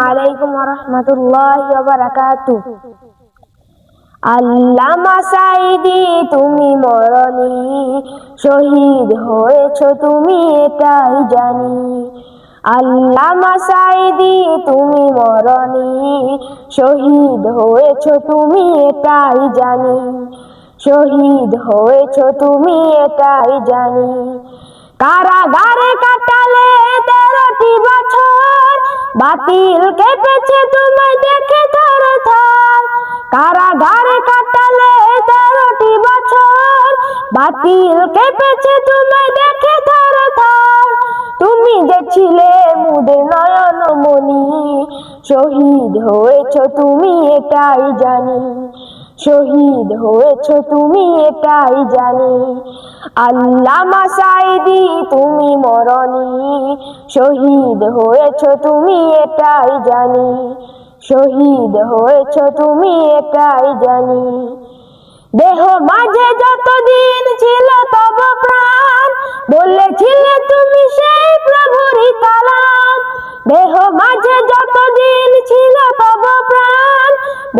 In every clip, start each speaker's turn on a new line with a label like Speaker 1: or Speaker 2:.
Speaker 1: আলাইকুম ওয়া রাহমাতুল্লাহি ওয়া বারাকাতুহু। আল্লামা সাঈদী তুমি মরণী, শহীদ হয়েছ তুমি এটাই জানি। আল্লামা সাঈদী তুমি মরণী, শহীদ হয়েছ তুমি এটাই জানি। শহীদ হয়েছ তুমি এটাই জানি। কারাগারে কাটালে 13টি বছর, বাতিল কেঁপেছে তোমায় দেখে থরথর। কারাগারে কাটালে 13টি বছর, বাতিল কেঁপেছে তোমায় দেখে থরথর। তুমি যে ছিলে মুদের নয়ন মনি, শহীদ হয়েছ তুমি এটাই জানি। শহীদ হয়েছ তুমি এটাই জানি। আল্লামা সাঈদী তুমি মরণী, শহীদ হয়েছ তুমি এটাই জানি। শহীদ হয়েছ তুমি এটাই জানি। দেহ মাঝে যতদিন ছিল তব প্রাণ, বলেছিলে তুমি সেই প্রভুরই কালাম। দেহ মাঝে যতদিন ছিল তব প্রাণ,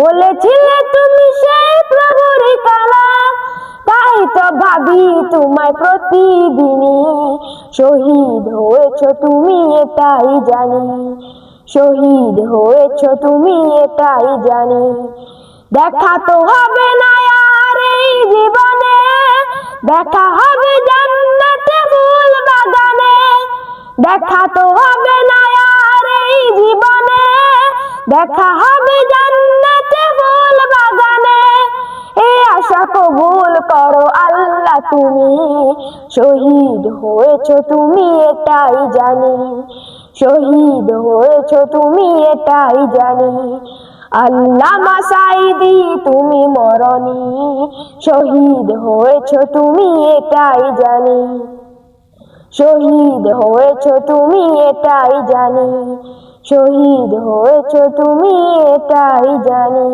Speaker 1: বলেছিলে তুমি সেই প্রভুরই কালাম। তাই তো ভাবি তোমায় প্রতিদিনই, শহীদ হয়েছ তুমি এটাই জানি। শহীদ হয়েছ তুমি এটাই জানি। দেখা তো হবে না আর এই জীবনে, দেখা হবে জান্নাতে ফুল বাগানে। দেখা তো হবে না আর এই জীবনে, দেখা হবে জান্নাতে ফুল বাগানে। এই আশা কবুল করো আল্লাহ তুমি, শহীদ হয়েছ তুমি এটাই জানি। শহীদ হয়েছ তুমি এটাই জানি। আল্লামা সাঈদী তুমি মরণী, শহীদ হয়েছ তুমি এটাই জানি। শহীদ হয়েছ তুমি এটাই জানি। শহীদ হয়েছ তুমি এটাই জানি।